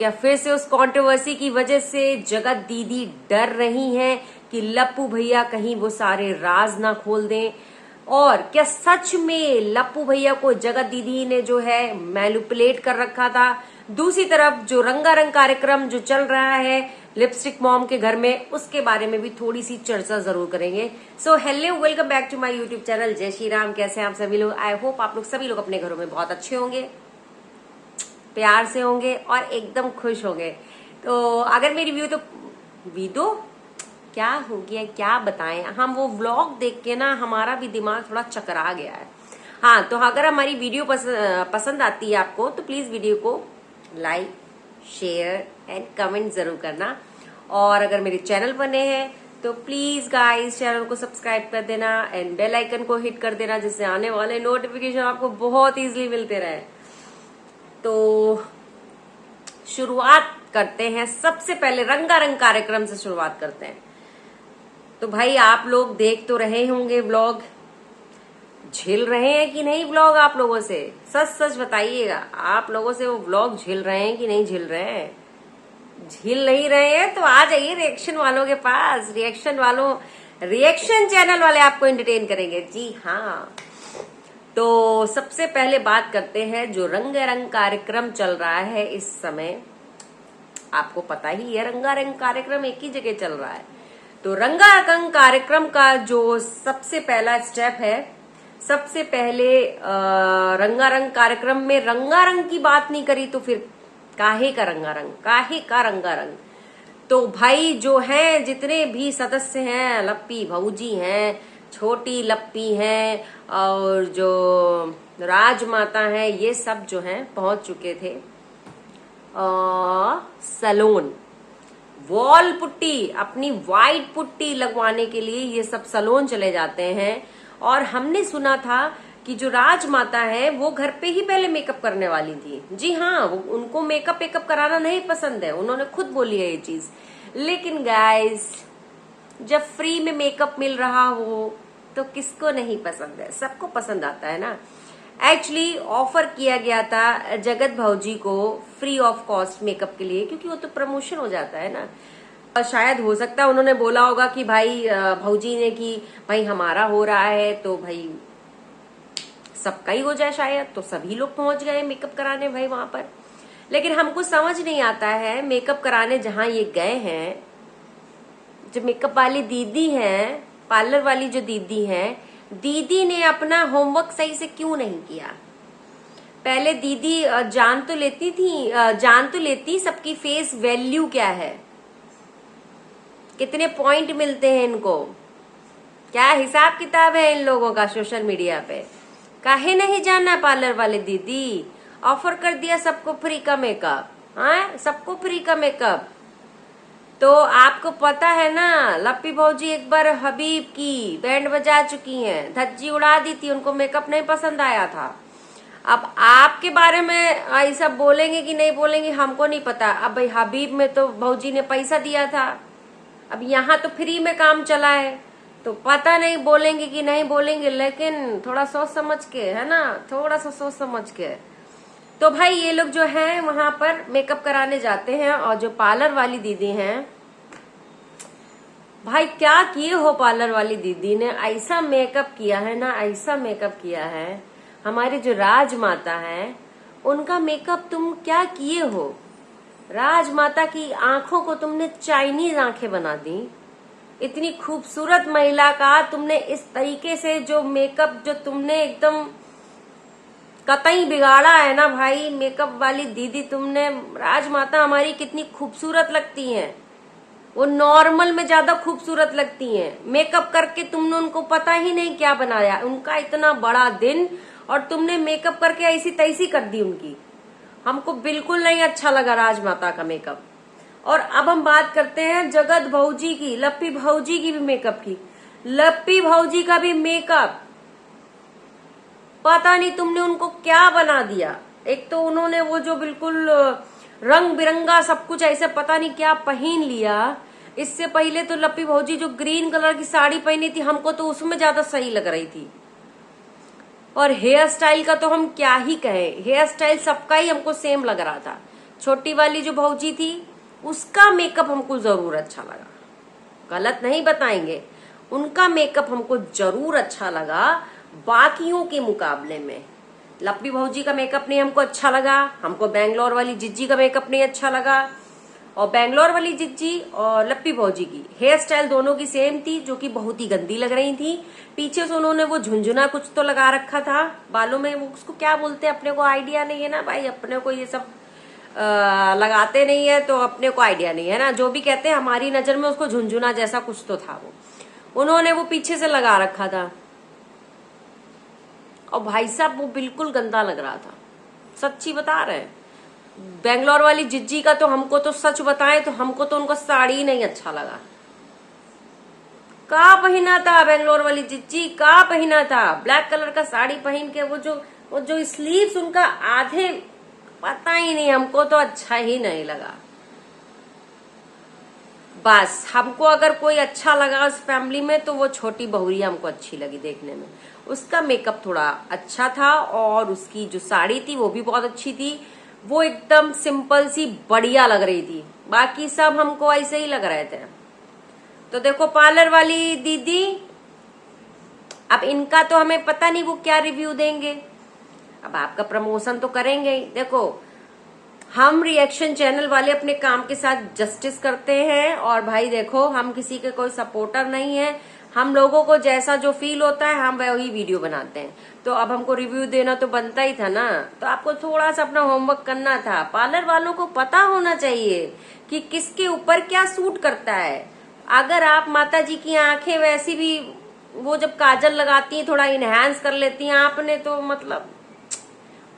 या फिर से उस कंट्रोवर्सी की वजह से जगत दीदी डर रही हैं कि लप्पू भैया कहीं वो सारे राज ना खोल दें। और क्या सच में लप्पू भैया को जगत दीदी ने जो है मैनिपुलेट कर रखा था? दूसरी तरफ जो रंगारंग कार्यक्रम जो चल रहा है लिपस्टिक मॉम के घर में, उसके बारे में भी थोड़ी सी चर्चा जरूर करेंगे। So hello, welcome back to my YouTube channel. जय श्री राम। कैसे हैं आप सभी लोग? आई होप आप लोग सभी लोग अपने घरों में बहुत अच्छे होंगे, प्यार से होंगे और एकदम खुश होंगे। तो अगर मेरी वीडियो क्या हो गया, क्या बताएं, हम वो व्लॉग देख के ना हमारा भी दिमाग थोड़ा चकरा गया है। हाँ, तो अगर हमारी वीडियो पसंद आती है आपको तो प्लीज वीडियो को लाइक, शेयर एंड कमेंट जरूर करना। और अगर मेरे चैनल बने हैं तो प्लीज गाइस चैनल को सब्सक्राइब कर देना एंड बेल आइकन को हिट कर देना, जिससे आने वाले नोटिफिकेशन आपको बहुत इजीली मिलते रहे। तो शुरुआत करते हैं, सबसे पहले रंगारंग कार्यक्रम से शुरुआत करते हैं। तो भाई आप लोग देख तो रहे होंगे व्लॉग, झेल रहे हैं कि नहीं व्लॉग? आप लोगों से सच सच बताइएगा, आप लोगों से वो व्लॉग झेल रहे हैं कि नहीं झेल रहे हैं? झेल नहीं रहे हैं तो आ जाइए रिएक्शन वालों के पास। रिएक्शन चैनल वाले आपको एंटरटेन करेंगे। जी हाँ, तो सबसे पहले बात करते हैं जो रंगारंग कार्यक्रम चल रहा है इस समय। आपको पता ही है रंगारंग कार्यक्रम एक ही जगह चल रहा है। तो रंगारंग कार्यक्रम का जो सबसे पहला स्टेप है, सबसे पहले रंगारंग कार्यक्रम में रंगारंग की बात नहीं करी तो फिर काहे का रंगारंग, काहे का रंगारंग? तो भाई जो है जितने भी सदस्य हैं, लप्पी भौजी हैं, छोटी लप्पी हैं और जो राजमाता हैं, ये सब जो हैं पहुंच चुके थे सैलून। वॉल पुट्टी, अपनी वाइट पुट्टी लगवाने के लिए ये सब सैलून चले जाते हैं। और हमने सुना था कि जो राजमाता है वो घर पे ही पहले मेकअप करने वाली थी। जी हाँ, उनको मेकअप कराना नहीं पसंद है, उन्होंने खुद बोली है ये चीज। लेकिन गाइस, जब फ्री में मेकअप मिल रहा हो तो किसको नहीं पसंद है? सबको पसंद आता है ना। एक्चुअली ऑफर किया गया था जगत भौजी को फ्री ऑफ कॉस्ट मेकअप के लिए, क्योंकि वो तो प्रमोशन हो जाता है ना। शायद हो सकता है उन्होंने बोला होगा कि भाई भौजी ने कि भाई हमारा हो रहा है तो भाई सबका ही हो जाए, शायद तो सभी लोग पहुंच गए मेकअप कराने भाई वहां पर। लेकिन हमको समझ नहीं आता है, मेकअप कराने जहां ये गए हैं, जो मेकअप वाली दीदी हैं, पार्लर वाली जो दीदी हैं, दीदी ने अपना होमवर्क सही से क्यों नहीं किया? पहले दीदी जान तो लेती सबकी फेस वैल्यू क्या है, कितने पॉइंट मिलते हैं इनको, क्या हिसाब किताब है इन लोगों का सोशल मीडिया पे। काहे नहीं जाना पार्लर वाले दीदी? ऑफर कर दिया सबको फ्री का मेकअप। हाँ, सबको फ्री का मेकअप। तो आपको पता है ना, लप्पी भौजी एक बार हबीब की बैंड बजा चुकी हैं, धज्जी उड़ा दी थी, उनको मेकअप नहीं पसंद आया था। अब आपके बारे में ऐसा बोलेंगे कि नहीं बोलेंगे हमको नहीं पता। अब भाई हबीब में तो भौजी ने पैसा दिया था, अब यहाँ तो फ्री में काम चला है, तो पता नहीं बोलेंगे कि नहीं बोलेंगे। लेकिन थोड़ा सोच समझ के, है ना, थोड़ा सा सोच समझ के। तो भाई ये लोग जो हैं वहां पर मेकअप कराने जाते हैं। और जो पार्लर वाली दीदी हैं, भाई क्या किए हो पार्लर वाली दीदी ने? ऐसा मेकअप किया है ना, ऐसा मेकअप किया है। हमारी जो राजमाता है उनका मेकअप तुम क्या किए हो? राजमाता की आंखों को तुमने चाइनीज आंखें बना दी। इतनी खूबसूरत महिला का तुमने इस तरीके से जो मेकअप जो तुमने एकदम कतई बिगाड़ा है ना भाई। मेकअप वाली दीदी तुमने, राजमाता हमारी कितनी खूबसूरत लगती हैं, वो नॉर्मल में ज्यादा खूबसूरत लगती हैं। मेकअप करके तुमने उनको पता ही नहीं क्या बनाया। उनका इतना बड़ा दिन और तुमने मेकअप करके ऐसी तैसी कर दी उनकी। हमको बिल्कुल नहीं अच्छा लगा राजमाता का मेकअप। और अब हम बात करते हैं जगत भौजी की, लप्पी भौजी की भी मेकअप की। लप्पी भौजी का भी मेकअप पता नहीं तुमने उनको क्या बना दिया। एक तो उन्होंने वो जो बिल्कुल रंग बिरंगा सब कुछ ऐसे पता नहीं क्या पहन लिया। इससे पहले तो लप्पी भौजी जो ग्रीन कलर की साड़ी पहनी थी, हमको तो उसमें ज्यादा सही लग रही थी। और हेयर स्टाइल का तो हम क्या ही कहें, हेयर स्टाइल सबका ही हमको सेम लग रहा था। छोटी वाली जो भौजी थी उसका मेकअप हमको जरूर अच्छा लगा, गलत नहीं बताएंगे, उनका मेकअप हमको जरूर अच्छा लगा बाकियों के मुकाबले में। लप्पी भौजी का मेकअप नहीं हमको अच्छा लगा, हमको बैंगलोर वाली जिज्जी का मेकअप नहीं अच्छा लगा। और बैंगलोर वाली जिज्जी और लप्पी भौजी की हेयर स्टाइल दोनों की सेम थी, जो कि बहुत ही गंदी लग रही थी। पीछे से उन्होंने वो झुंझुना कुछ तो लगा रखा था बालों में, वो उसको क्या बोलते हैं अपने को आइडिया नहीं है ना भाई, अपने को ये सब लगाते नहीं है तो अपने को आइडिया नहीं है ना, जो भी कहते हैं हमारी नजर में उसको झुंझुना जैसा कुछ तो था, वो उन्होंने वो पीछे से लगा रखा था। और भाई साहब वो बिल्कुल गंदा लग रहा था, सच्ची बता रहे हैं। बैंगलोर वाली जिज्जी का तो हमको तो सच बताएं तो हमको तो उनका साड़ी नहीं अच्छा लगा। का पहना था बैंगलोर वाली जिज्जी, का पहना था ब्लैक कलर का साड़ी पहन के, वो जो स्लीव्स उनका आधे, पता ही नहीं, हमको तो अच्छा ही नहीं लगा। बस हमको अगर कोई अच्छा लगा उस फैमिली में तो वो छोटी बहुरिया हमको अच्छी लगी देखने में, उसका मेकअप थोड़ा अच्छा था और उसकी जो साड़ी थी वो भी बहुत अच्छी थी, वो एकदम सिंपल सी बढ़िया लग रही थी। बाकी सब हमको ऐसे ही लग रहे थे। तो देखो पार्लर वाली दीदी, अब इनका तो हमें पता नहीं वो क्या रिव्यू देंगे, अब आपका प्रमोशन तो करेंगे ही। देखो हम रिएक्शन चैनल वाले अपने काम के साथ जस्टिस करते हैं, और भाई देखो हम किसी के कोई सपोर्टर नहीं है, हम लोगों को जैसा जो फील होता है हम वही वीडियो बनाते हैं। तो अब हमको रिव्यू देना तो बनता ही था ना, तो आपको थोड़ा सा अपना होमवर्क करना था। पार्लर वालों को पता होना चाहिए कि किसके ऊपर क्या सूट करता है। अगर आप माता जी की आंखें वैसी भी, वो जब काजल लगाती हैं थोड़ा इनहेंस कर लेती हैं, आपने तो मतलब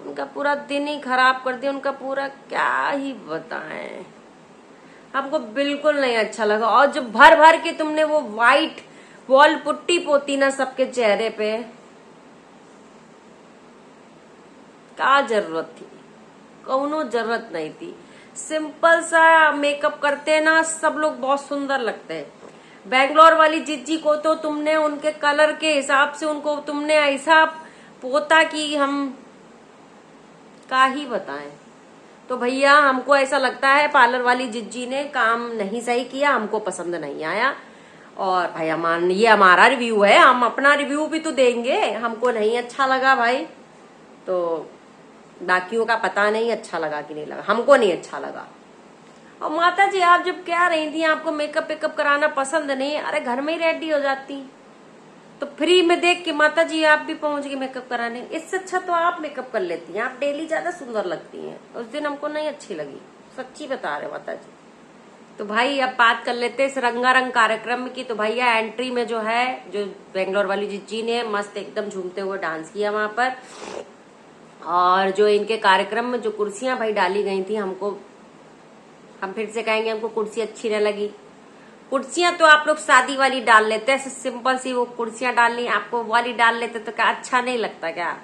उनका पूरा दिन ही खराब कर दिया, उनका पूरा क्या ही बताएं, हमको बिल्कुल नहीं अच्छा लगा। और जब भर भर के तुमने वो व्हाइट वॉल पुट्टी पोती ना सबके चेहरे पे, क्या जरूरत थी, कौनो जरूरत नहीं थी। सिंपल सा मेकअप करते ना सब लोग बहुत सुंदर लगते हैं। बैंगलोर वाली जिज्जी को तो तुमने उनके कलर के हिसाब से उनको तुमने ऐसा पोता कि हम का ही बताएं। तो भैया हमको ऐसा लगता है पार्लर वाली जिज्जी ने काम नहीं सही किया, हमको पसंद नहीं आया। और भाई ये हमारा रिव्यू है, हम अपना रिव्यू भी तो देंगे, हमको नहीं अच्छा लगा भाई, तो बाकियों का पता नहीं अच्छा लगा कि नहीं लगा, हमको नहीं अच्छा लगा। और माता जी आप जब कह रही थी आपको मेकअप वेकअप कराना पसंद नहीं, अरे घर में ही रेडी हो जाती तो फ्री में देख के माता जी आप भी पहुंच गए मेकअप कराने, इससे अच्छा तो आप मेकअप कर लेती हैं, आप डेली ज्यादा सुंदर लगती हैं। उस दिन हमको नहीं अच्छी लगी, सच्ची बता रहे माता जी। तो भाई अब बात कर लेते हैं इस रंगारंग कार्यक्रम की। तो भैया एंट्री में जो है, जो बेंगलोर वाली जिज्जी ने मस्त एकदम झूमते हुए डांस किया वहां पर, और जो इनके कार्यक्रम में जो कुर्सियां भाई डाली गई थी, हम फिर से कहेंगे हमको कुर्सी अच्छी न लगी। कुर्सियां तो आप लोग शादी वाली डाल लेते हैं, सिंपल सी वो कुर्सियां डालनी, आपको वाली डाल लेते तो क्या अच्छा नहीं लगता क्या?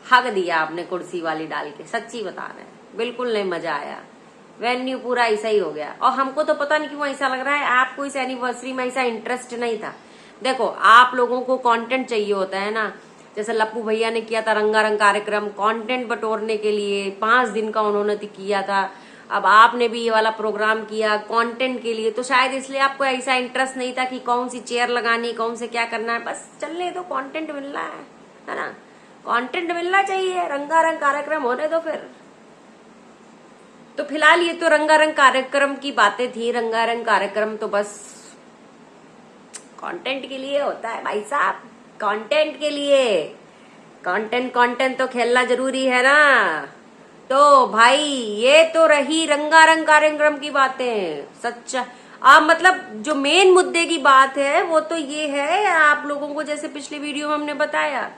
हक दिया आपने कुर्सी वाली डाल के, सच्ची बता रहे हैं, बिल्कुल नहीं मजा आया। वेन्यू पूरा ऐसा ही हो गया, और हमको तो पता नहीं क्यों ऐसा लग रहा है आपको इस एनिवर्सरी में ऐसा इंटरेस्ट नहीं था। देखो आप लोगों को कंटेंट चाहिए होता है ना, जैसे लप्पू भैया ने किया था रंगारंग कार्यक्रम, कंटेंट बटोरने के लिए 5 दिन का उन्होंने किया था। अब आपने भी ये वाला प्रोग्राम किया कंटेंट के लिए, तो शायद इसलिए आपको ऐसा इंटरेस्ट नहीं था कि कौन सी चेयर लगानी, कौन से क्या करना है, बस चलने दो, कंटेंट मिल रहा है ना, कंटेंट मिलना चाहिए, रंगारंग कार्यक्रम होने दो फिर। तो फिलहाल ये तो रंगारंग कार्यक्रम की बातें थी, रंगारंग कार्यक्रम तो बस कंटेंट के लिए होता है भाई साहब, कंटेंट के लिए, कंटेंट तो खेलना जरूरी है ना। तो भाई ये तो रही रंगारंग कार्यक्रम की बातें, सच्चा मतलब जो मेन मुद्दे की बात है वो तो ये है, आप लोगों को जैसे पिछले वीडियो में हमने बताया,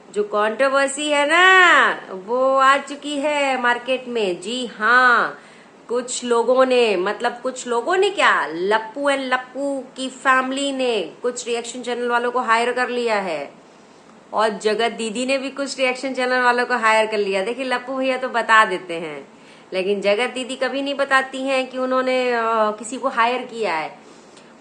जो कंट्रोवर्सी है ना वो आ चुकी है मार्केट में। जी हाँ, कुछ लोगों ने क्या, लप्पू एंड लप्पू की फैमिली ने कुछ रिएक्शन चैनल वालों को हायर कर लिया है, और जगत दीदी ने भी कुछ रिएक्शन चैनल वालों को हायर कर लिया। देखिए लप्पू भैया तो बता देते हैं, लेकिन जगत दीदी कभी नहीं बताती हैं कि उन्होंने किसी को हायर किया है।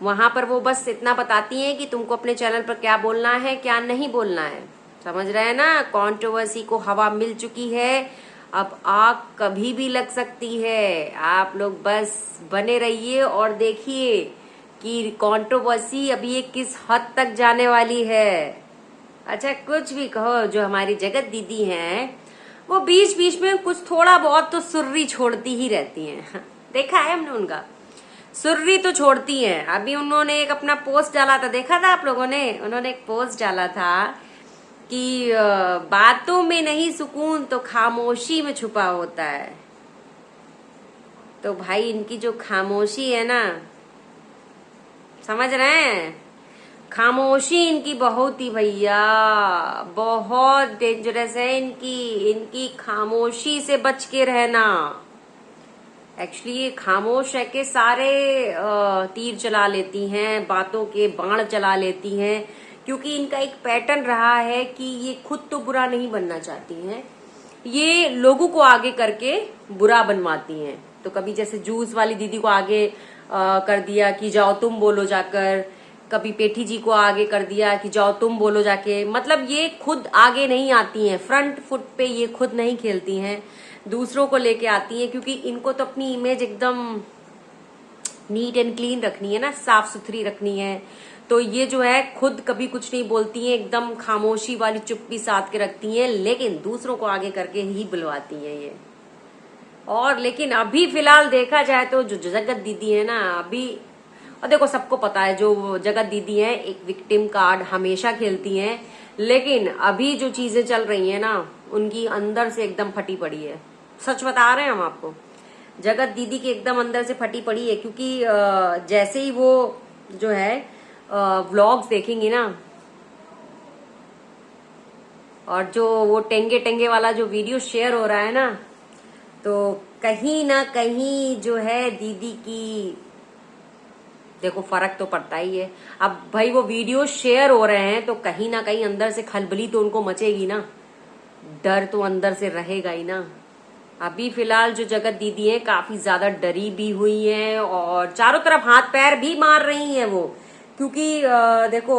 वहां पर वो बस इतना बताती हैं कि तुमको अपने चैनल पर क्या बोलना है क्या नहीं बोलना है, समझ रहे हैं ना। कंट्रोवर्सी को हवा मिल चुकी है, अब आग कभी भी लग सकती है। आप लोग बस बने रहिए और देखिए कि कंट्रोवर्सी अभी ये किस हद तक जाने वाली है। अच्छा, कुछ भी कहो, जो हमारी जगत दीदी हैं वो बीच बीच में कुछ थोड़ा बहुत तो सुर्री छोड़ती ही रहती हैं। देखा है हमने उनका, सुर्री तो छोड़ती हैं। अभी उन्होंने एक अपना पोस्ट डाला था, देखा था आप लोगों ने? उन्होंने एक पोस्ट डाला था कि बातों में नहीं सुकून तो खामोशी में छुपा होता है। तो भाई इनकी जो खामोशी है ना, समझ रहे हैं, खामोशी इनकी बहुत ही भैया बहुत डेंजरस है। इनकी खामोशी से बच के रहना। एक्चुअली ये खामोश है के सारे तीर चला लेती हैं, बातों के बाण चला लेती हैं, क्योंकि इनका एक पैटर्न रहा है कि ये खुद तो बुरा नहीं बनना चाहती हैं, ये लोगों को आगे करके बुरा बनवाती हैं। तो कभी जैसे जूस वाली दीदी को आगे कर दिया कि जाओ तुम बोलो जाकर, कभी पेठी जी को आगे कर दिया कि जाओ तुम बोलो जाके। मतलब ये खुद आगे नहीं आती हैं, फ्रंट फुट पे ये खुद नहीं खेलती हैं, दूसरों को लेके आती हैं, क्योंकि इनको तो अपनी इमेज एकदम नीट एंड क्लीन रखनी है ना, साफ सुथरी रखनी है। तो ये जो है खुद कभी कुछ नहीं बोलती हैं, एकदम खामोशी वाली चुप्पी साध के रखती हैं, लेकिन दूसरों को आगे करके ही बुलवाती हैं ये। और लेकिन अभी फिलहाल देखा जाए तो जो जगत दीदी है ना अभी, और देखो सबको पता है जो जगत दीदी है एक विक्टिम कार्ड हमेशा खेलती हैं, लेकिन अभी जो चीजें चल रही हैं ना उनकी अंदर से एकदम फटी पड़ी है। सच बता रहे हैं हम आपको, जगत दीदी की एकदम अंदर से फटी पड़ी है, क्योंकि जैसे ही वो जो है व्लॉग्स देखेंगी ना, और जो वो टेंगे टेंगे वाला जो वीडियो शेयर हो रहा है ना, तो कहीं ना कहीं जो है दीदी की देखो फर्क तो पड़ता ही है। अब भाई वो वीडियो शेयर हो रहे हैं तो कहीं ना कहीं अंदर से खलबली तो उनको मचेगी ना, डर तो अंदर से रहेगा ही ना। अभी फिलहाल जो जगत दीदी है काफी ज्यादा डरी भी हुई हैं और चारों तरफ हाथ पैर भी मार रही हैं वो, क्योंकि देखो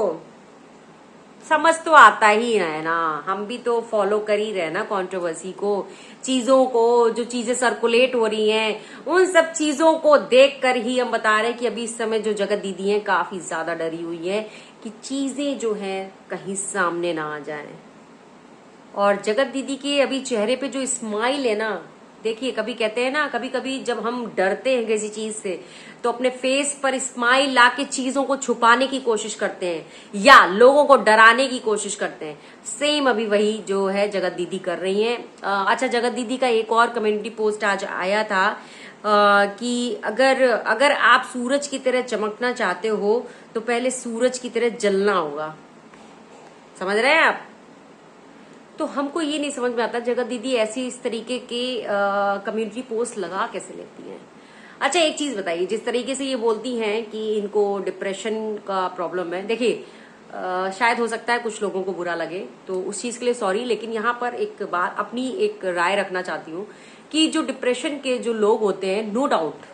समझ तो आता ही है ना, हम भी तो फॉलो कर ही रहे ना कंट्रोवर्सी को, चीजों को, जो चीजें सर्कुलेट हो रही हैं उन सब चीजों को देखकर ही हम बता रहे हैं कि अभी इस समय जो जगत दीदी हैं काफी ज्यादा डरी हुई है कि चीजें जो है कहीं सामने ना आ जाएं। और जगत दीदी के अभी चेहरे पे जो स्माइल है ना, देखिए कभी कहते हैं ना, कभी कभी जब हम डरते हैं किसी चीज से तो अपने फेस पर स्माइल लाके चीजों को छुपाने की कोशिश करते हैं या लोगों को डराने की कोशिश करते हैं। सेम अभी वही जो है जगत दीदी कर रही हैं। अच्छा, जगत दीदी का एक और कम्युनिटी पोस्ट आज आया था कि अगर आप सूरज की तरह चमकना चाहते हो तो पहले सूरज की तरह जलना होगा। समझ रहे हैं आप? तो हमको ये नहीं समझ में आता जगत दीदी ऐसी इस तरीके के कम्युनिटी पोस्ट लगा कैसे लेती हैं। अच्छा, एक चीज बताइए, जिस तरीके से ये बोलती हैं कि इनको डिप्रेशन का प्रॉब्लम है, देखिए शायद हो सकता है कुछ लोगों को बुरा लगे तो उस चीज के लिए सॉरी, लेकिन यहाँ पर एक बात अपनी एक राय रखना चाहती हूँ कि जो डिप्रेशन के जो लोग होते हैं, नो डाउट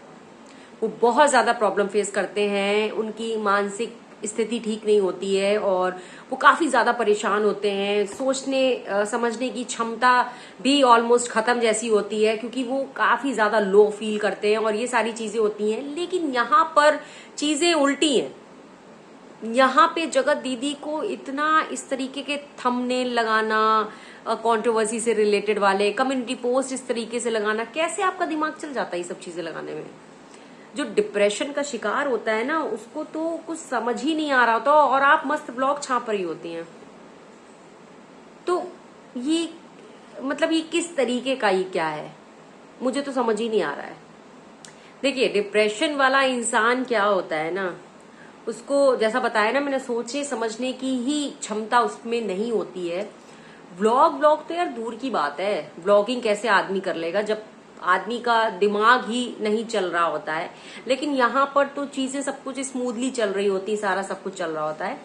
वो बहुत ज्यादा प्रॉब्लम फेस करते हैं, उनकी मानसिक स्थिति ठीक नहीं होती है और वो काफी ज्यादा परेशान होते हैं, सोचने समझने की क्षमता भी ऑलमोस्ट खत्म जैसी होती है, क्योंकि वो काफी ज्यादा लो फील करते हैं और ये सारी चीजें होती हैं। लेकिन यहाँ पर चीजें उल्टी हैं। यहाँ पे जगत दीदी को इतना इस तरीके के थंबनेल लगाना, कंट्रोवर्सी से रिलेटेड वाले कम्युनिटी पोस्ट इस तरीके से लगाना, कैसे आपका दिमाग चल जाता है ये सब चीजें लगाने में? जो डिप्रेशन का शिकार होता है ना उसको तो कुछ समझ ही नहीं आ रहा होता और आप मस्त ब्लॉग छाप रही होती हैं। तो ये मतलब ये किस तरीके का ये क्या है, मुझे तो समझ ही नहीं आ रहा है। देखिए, डिप्रेशन वाला इंसान क्या होता है ना, उसको जैसा बताया ना मैंने, सोचने समझने की ही क्षमता उसमें नहीं होती है। व्लॉग तो यार दूर की बात है, व्लॉगिंग कैसे आदमी कर लेगा जब आदमी का दिमाग ही नहीं चल रहा होता है। लेकिन यहाँ पर तो चीजें सब कुछ स्मूथली चल रही होती, सारा सब कुछ चल रहा होता है।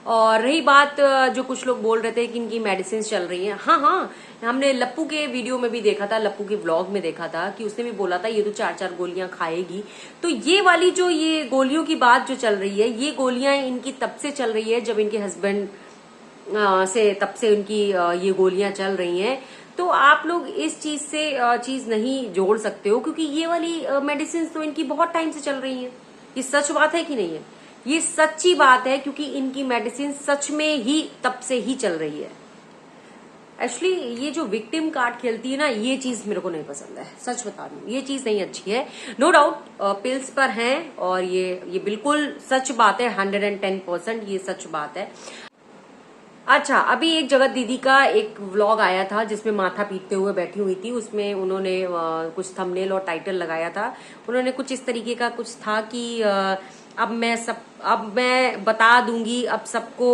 और रही बात जो कुछ लोग बोल रहे थे कि इनकी मेडिसिन चल रही हैं, हाँ, हमने लप्पू के वीडियो में भी देखा था, लप्पू के व्लॉग में देखा था कि उसने भी बोला था ये तो 4-4 गोलियां खाएगी। तो ये वाली जो ये गोलियों की बात जो चल रही है, ये गोलियां इनकी तब से चल रही है जब इनके हस्बैंड से तब से उनकी ये गोलियां चल रही हैं। तो आप लोग इस चीज से चीज नहीं जोड़ सकते हो, क्योंकि ये वाली मेडिसिन तो इनकी बहुत टाइम से चल रही है। ये सच बात है कि नहीं है? ये सच्ची बात है, क्योंकि इनकी मेडिसिन सच में ही तब से ही चल रही है। एक्चुअली ये जो विक्टिम कार्ड खेलती है ना, ये चीज मेरे को नहीं पसंद है, सच बता रही हूँ, ये चीज नहीं अच्छी है। नो डाउट पिल्स पर हैं, और ये बिल्कुल सच बात है, 110% ये सच बात है। अच्छा, अभी एक जगत दीदी का एक व्लॉग आया था जिसमें माथा पीटते हुए बैठी हुई थी। उसमें उन्होंने कुछ थंबनेल और टाइटल लगाया था। उन्होंने कुछ इस तरीके का कुछ था कि अब मैं बता दूंगी अब सबको,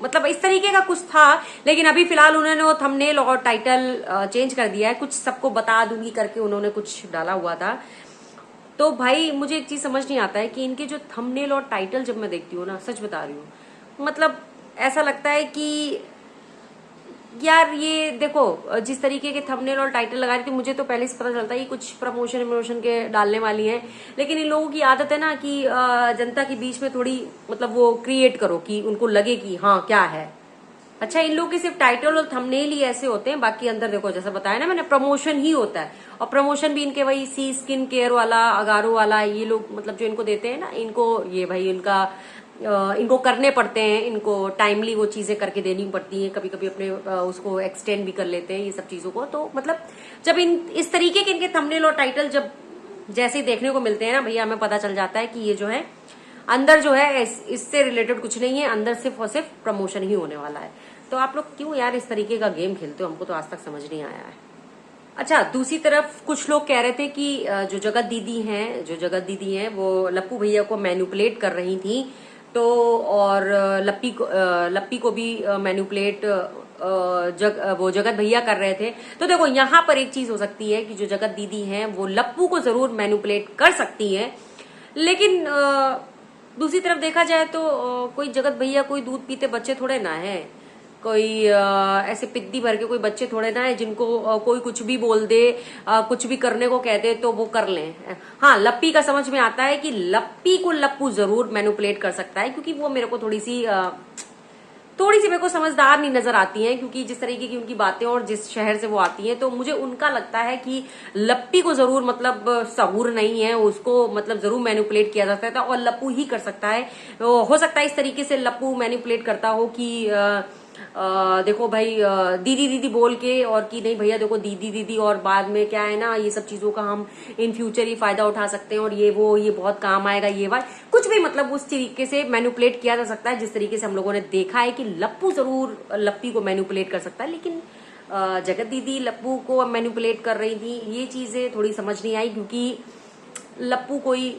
मतलब इस तरीके का कुछ था। लेकिन अभी फिलहाल उन्होंने वो थंबनेल और टाइटल चेंज कर दिया है, कुछ सबको बता दूंगी करके उन्होंने कुछ डाला हुआ था। तो भाई मुझे एक चीज समझ नहीं आता है कि इनके जो थंबनेल और टाइटल जब मैं देखती हूँ ना, सच बता रही हूँ, मतलब ऐसा लगता है कि यार ये देखो, जिस तरीके के थंबनेल और टाइटल लगा रही थी, मुझे तो पहले से पता चलता है ये कुछ प्रमोशन के डालने वाली हैं। लेकिन इन लोगों की आदत है ना कि जनता के बीच में थोड़ी मतलब वो क्रिएट करो कि उनको लगे कि हाँ क्या है। अच्छा, इन लोगों के सिर्फ टाइटल और थंबनेल ही ऐसे होते हैं, बाकी अंदर देखो जैसा बताया ना मैंने, प्रमोशन ही होता है। और प्रमोशन भी इनके वही सी स्किन केयर वाला, अगारो वाला, ये लोग मतलब जो इनको देते हैं ना, इनको ये भाई इनको करने पड़ते हैं, इनको टाइमली वो चीजें करके देनी पड़ती हैं। कभी कभी अपने उसको एक्सटेंड भी कर लेते हैं ये सब चीजों को। तो मतलब जब इस तरीके के इनके थंबनेल और टाइटल जब जैसे ही देखने को मिलते हैं ना भैया, हमें पता चल जाता है कि ये जो है अंदर जो है इससे रिलेटेड कुछ नहीं है, अंदर सिर्फ और सिर्फ प्रमोशन ही होने वाला है। तो आप लोग क्यों यार इस तरीके का गेम खेलते हो, हमको तो आज तक समझ नहीं आया है। अच्छा, दूसरी तरफ कुछ लोग कह रहे थे कि जो जगत दीदी हैं वो लप्पू भैया को मैनिपुलेट कर रही थी। तो और लप्पी को भी मैनिपुलेट वो जगत भैया कर रहे थे। तो देखो यहाँ पर एक चीज हो सकती है कि जो जगत दीदी हैं वो लप्पू को जरूर मैनिपुलेट कर सकती हैं, लेकिन दूसरी तरफ देखा जाए तो कोई जगत भैया कोई दूध पीते बच्चे थोड़े ना है, कोई ऐसे पिद्दी भर के कोई बच्चे थोड़े ना है जिनको कोई कुछ भी बोल दे, कुछ भी करने को कह दे तो वो कर लें। हाँ, लप्पी का समझ में आता है कि लप्पी को लप्पू जरूर मैनिपुलेट कर सकता है, क्योंकि वो मेरे को थोड़ी सी मेरे को समझदार नहीं नजर आती हैं, क्योंकि जिस तरीके की उनकी बातें और जिस शहर से वो आती हैं, तो मुझे उनका लगता है कि लप्पी को जरूर मतलब सहूर नहीं है, उसको मतलब जरूर मैनिपुलेट किया जा सकता है और लप्पू ही कर सकता है। हो सकता है इस तरीके से लप्पू मैनिपुलेट करता हो कि देखो भाई दीदी दीदी बोल के, और कि नहीं भैया देखो दीदी दीदी, और बाद में क्या है ना, ये सब चीजों का हम इन फ्यूचर ही फायदा उठा सकते हैं, और ये बहुत काम आएगा, ये बात कुछ भी मतलब उस तरीके से मैनिपुलेट किया जा सकता है, जिस तरीके से हम लोगों ने देखा है कि लप्पू जरूर लप्पी को मैनिपुलेट कर सकता है। लेकिन जगत दीदी लप्पू को मैनिपुलेट कर रही थी, ये चीजें थोड़ी समझ नहीं आई, क्योंकि लप्पू कोई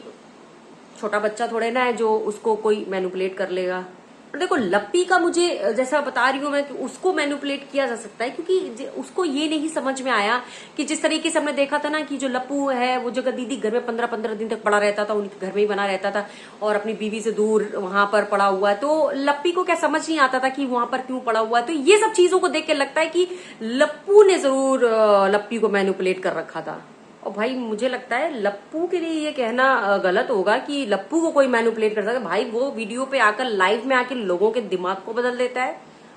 छोटा बच्चा थोड़े ना है जो उसको कोई मैनिपुलेट कर लेगा। और देखो लप्पी का मुझे जैसा बता रही हूँ मैं कि उसको मैनिपुलेट किया जा सकता है, क्योंकि उसको ये नहीं समझ में आया कि जिस तरीके से हमने देखा था ना कि जो लप्पू है वो जगत दीदी घर में 15-15 दिन तक पड़ा रहता था, उनके घर में ही बना रहता था और अपनी बीवी से दूर वहां पर पड़ा हुआ है। तो लप्पी को क्या समझ नहीं आता था कि वहां पर क्यों पड़ा हुआ है। तो ये सब चीजों को देख के लगता है कि लप्पू ने जरूर लप्पी को मैनिपुलेट कर रखा था। और भाई मुझे लगता है लप्पू के लिए ये कहना गलत होगा कि लप्पू को कोई मैनिपुलेट कर सकता है। भाई वो वीडियो पे आकर लाइव में आकर लोगों के दिमाग को बदल देता है,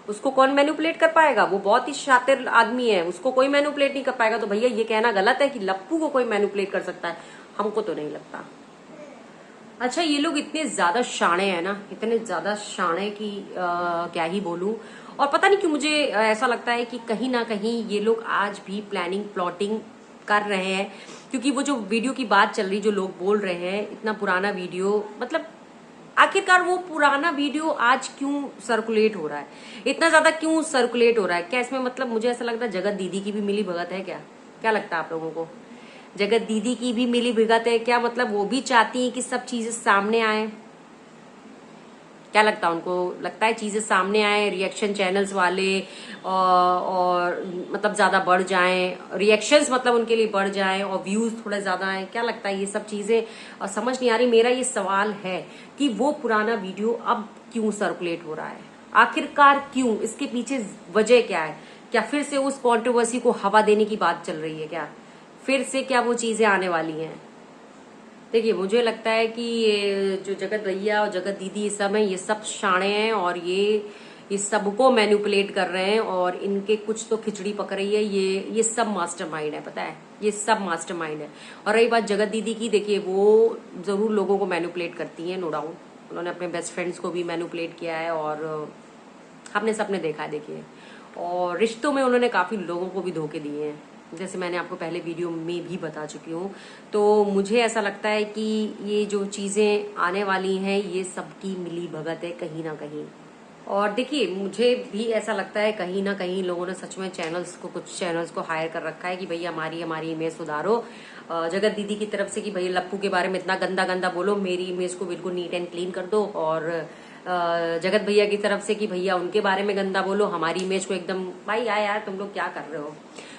उसको कौन मैनिपुलेट कर पाएगा? वो बहुत ही शातिर आदमी है, उसको कोई मैनिपुलेट नहीं कर पाएगा। तो भैया ये कहना गलत है कि लप्पू को कोई मैनिपुलेट कर सकता है, हमको तो नहीं लगता। अच्छा, ये लोग इतने ज्यादा शाणे हैं ना, इतने ज्यादा शाणे की क्या ही बोलूं। और पता नहीं क्यों मुझे ऐसा लगता है कि कहीं ना कहीं ये लोग आज भी प्लानिंग प्लॉटिंग कर रहे हैं, क्योंकि वो जो वीडियो की बात चल रही, जो लोग बोल रहे हैं इतना पुराना वीडियो, मतलब आखिरकार वो पुराना वीडियो आज क्यों सर्कुलेट हो रहा है, इतना ज्यादा क्यों सर्कुलेट हो रहा है? क्या इसमें मतलब मुझे ऐसा लगता है जगत दीदी की भी मिली भगत है क्या? क्या लगता है आप लोगों को? जगत दीदी की भी मिली भगत है क्या? मतलब वो भी चाहती है कि सब चीजें सामने आए? क्या लगता है उनको? लगता है चीजें सामने आए, रिएक्शन चैनल्स वाले और मतलब ज्यादा बढ़ जाएं, रिएक्शंस मतलब उनके लिए बढ़ जाएं और व्यूज थोड़े ज्यादा आए? क्या लगता है ये सब चीजें समझ नहीं आ रही। मेरा ये सवाल है कि वो पुराना वीडियो अब क्यों सर्कुलेट हो रहा है, आखिरकार क्यों? इसके पीछे वजह क्या है? क्या फिर से उस कॉन्ट्रोवर्सी को हवा देने की बात चल रही है क्या? फिर से क्या वो चीजें आने वाली हैं? देखिए मुझे लगता है कि ये जो जगत भैया और जगत दीदी सब है, ये सब शाणे हैं और ये सबको मैनिपुलेट कर रहे हैं और इनके कुछ तो खिचड़ी पक रही है। ये सब मास्टरमाइंड है, पता है, ये सब मास्टरमाइंड है। और रही बात जगत दीदी की, देखिए वो जरूर लोगों को मैनिपुलेट करती हैं, नो डाउट। उन्होंने अपने बेस्ट फ्रेंड्स को भी मैनिपुलेट किया है और हमने सबने देखा है, देखिए। और रिश्तों में उन्होंने काफी लोगों को भी धोखे दिए हैं, जैसे मैंने आपको पहले वीडियो में भी बता चुकी हूँ। तो मुझे ऐसा लगता है कि ये जो चीजें आने वाली हैं ये सबकी मिली भगत है कहीं ना कहीं। और देखिए मुझे भी ऐसा लगता है कहीं ना कहीं लोगों ने सच में कुछ चैनल्स को हायर कर रखा है कि भैया हमारी इमेज सुधारो। जगत दीदी की तरफ से कि भैया लप्पू के बारे में इतना गंदा गंदा बोलो, मेरी इमेज को बिल्कुल नीट एंड क्लीन कर दो। और जगत भैया की तरफ से कि भैया उनके बारे में गंदा बोलो, हमारी इमेज को एकदम। भाई यार तुम लोग क्या कर रहे हो?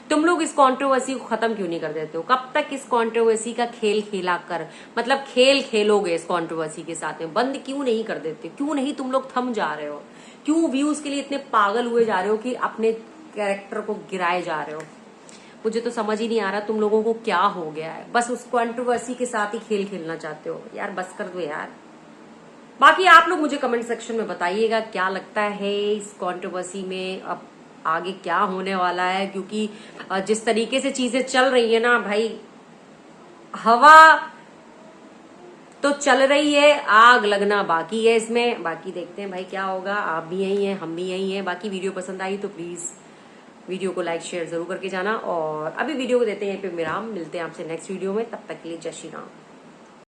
तुम लोग इस कंट्रोवर्सी को खत्म क्यों नहीं कर देते हो? कब तक इस कंट्रोवर्सी का खेल खेला कर, मतलब खेल खेलोगे इस कंट्रोवर्सी के साथ में? बंद क्यों नहीं कर देते? क्यों नहीं तुम लोग थम जा रहे हो? क्यों व्यूज के लिए इतने पागल हुए जा रहे हो कि अपने कैरेक्टर को गिराए जा रहे हो? मुझे तो समझ ही नहीं आ रहा तुम लोगों को क्या हो गया है। बस उस कंट्रोवर्सी के साथ ही खेल खेलना चाहते हो यार, बस कर दो यार। बाकी आप लोग मुझे कमेंट सेक्शन में बताइएगा क्या लगता है इस कंट्रोवर्सी में अब आगे क्या होने वाला है, क्योंकि जिस तरीके से चीजें चल रही है ना भाई, हवा तो चल रही है, आग लगना बाकी है इसमें। बाकी देखते हैं भाई क्या होगा। आप भी यही हैं, हम भी यही हैं। बाकी वीडियो पसंद आई तो प्लीज वीडियो को लाइक शेयर जरूर करके जाना। और अभी वीडियो को देते हैं यहीं पे विराम, मिलते हैं आपसे नेक्स्ट वीडियो में, तब तक के लिए जय श्री राम।